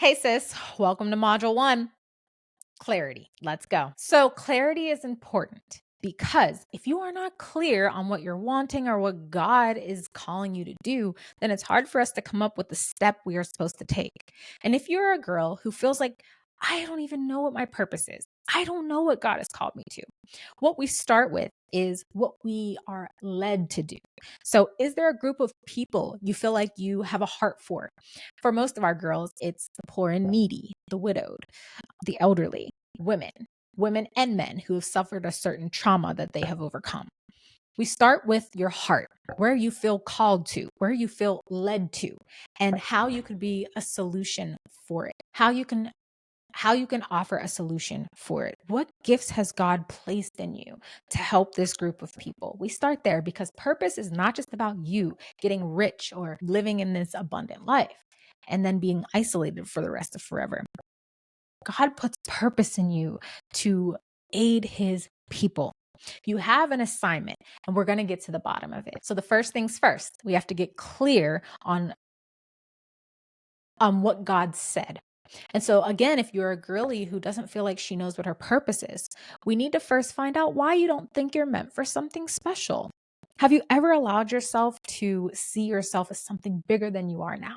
Hey sis, welcome to module 1, clarity. Let's go. So clarity is important because if you are not clear on what you're wanting or what God is calling you to do, then it's hard for us to come up with the step we are supposed to take. And if you're a girl who feels like, I don't even know what my purpose is, I don't know what God has called me to, what we start with is what we are led to do. So, is there a group of people you feel like you have a heart for? For most of our girls, it's the poor and needy, the widowed, the elderly, women, women and men who have suffered a certain trauma that they have overcome. We start with your heart, where you feel called to, where you feel led to, and how you could be a solution for it. How you can offer a solution for it. What gifts has God placed in you to help this group of people? We start there because purpose is not just about you getting rich or living in this abundant life and then being isolated for the rest of forever. God puts purpose in you to aid his people. You have an assignment, and we're going to get to the bottom of it. So the first things first, we have to get clear on what God said. And so again, if you're a girly who doesn't feel like she knows what her purpose is, we need to first find out why you don't think you're meant for something special. Have you ever allowed yourself to see yourself as something bigger than you are now?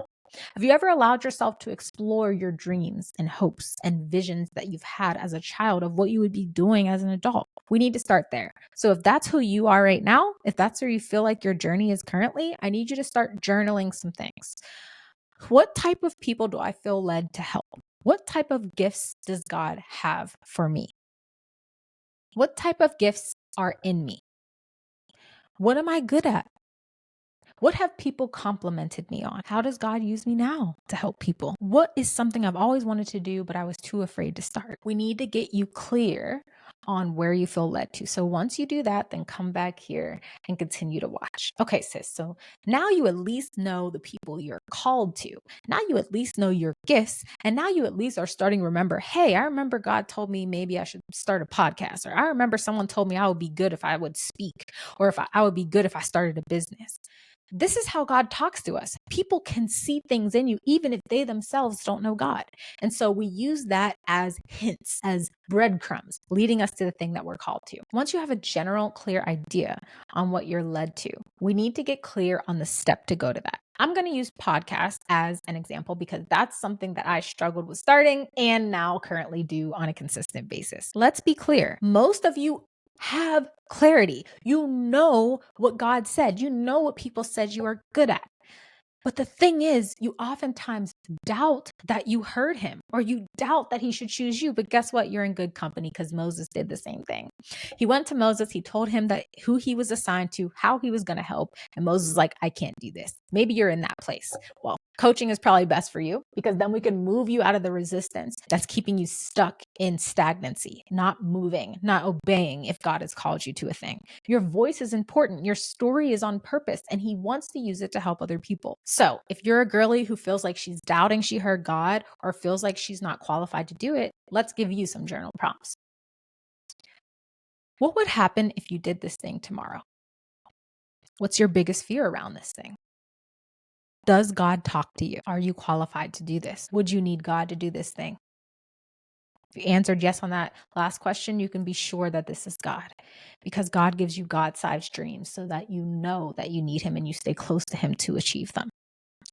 Have you ever allowed yourself to explore your dreams and hopes and visions that you've had as a child of what you would be doing as an adult? We need to start there. So, if that's who you are right now, if that's where you feel like your journey is currently, I need you to start journaling some things. What type of people do I feel led to help? What type of gifts does God have for me? What type of gifts are in me? What am I good at? What have people complimented me on? How does God use me now to help people? What is something I've always wanted to do, but I was too afraid to start? We need to get you clear on where you feel led to. So once you do that, then come back here and continue to watch. Okay, sis. So now you at least know the people you're called to. Now you at least know your gifts. And now you at least are starting to remember, hey, I remember God told me maybe I should start a podcast. Or I remember someone told me I would be good if I would speak. Or if I would be good if I started a business. This is how God talks to us. People can see things in you, even if they themselves don't know God. And so we use that as hints, as breadcrumbs, leading us to the thing that we're called to. Once you have a general, clear idea on what you're led to, we need to get clear on the step to go to that. I'm going to use podcasts as an example because that's something that I struggled with starting and now currently do on a consistent basis. Let's be clear. Most of you have clarity. You know what God said. You know what people said you are good at. But the thing is, you oftentimes doubt that you heard him or you doubt that he should choose you. But guess what? You're in good company because Moses did the same thing. He went to Moses. He told him that who he was assigned to, how he was going to help. And Moses was like, I can't do this. Maybe you're in that place. Well, coaching is probably best for you because then we can move you out of the resistance that's keeping you stuck in stagnancy, not moving, not obeying if God has called you to a thing. Your voice is important. Your story is on purpose and he wants to use it to help other people. So if you're a girly who feels like she's doubting she heard God or feels like she's not qualified to do it, let's give you some journal prompts. What would happen if you did this thing tomorrow? What's your biggest fear around this thing? Does God talk to you? Are you qualified to do this? Would you need God to do this thing? If you answered yes on that last question, you can be sure that this is God because God gives you God-sized dreams so that you know that you need him and you stay close to him to achieve them.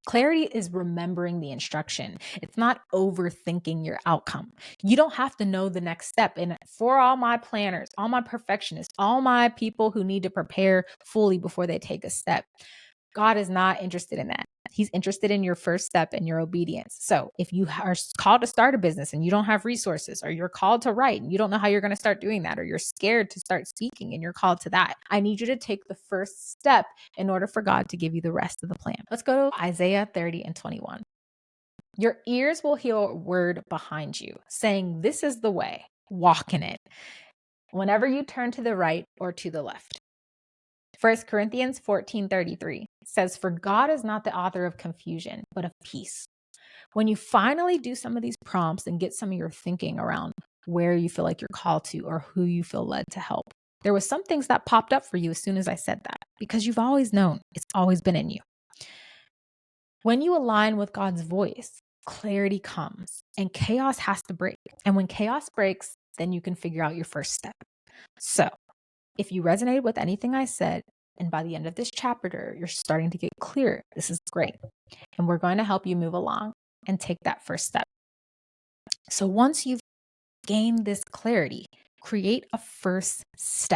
Clarity is remembering the instruction. It's not overthinking your outcome. You don't have to know the next step. And for all my planners, all my perfectionists, all my people who need to prepare fully before they take a step, God is not interested in that. He's interested in your first step and your obedience. So if you are called to start a business and you don't have resources, or you're called to write and you don't know how you're going to start doing that, or you're scared to start speaking and you're called to that, I need you to take the first step in order for God to give you the rest of the plan. Let's go to Isaiah 30 and 21. Your ears will hear a word behind you saying, this is the way, walk in it, whenever you turn to the right or to the left. 1 Corinthians 14:33 says, for God is not the author of confusion, but of peace. When you finally do some of these prompts and get some of your thinking around where you feel like you're called to or who you feel led to help, there was some things that popped up for you as soon as I said that, because you've always known, it's always been in you. When you align with God's voice, clarity comes and chaos has to break. And when chaos breaks, then you can figure out your first step. So, if you resonated with anything I said, and by the end of this chapter, you're starting to get clear, this is great. And we're going to help you move along and take that first step. So, once you've gained this clarity, create a first step.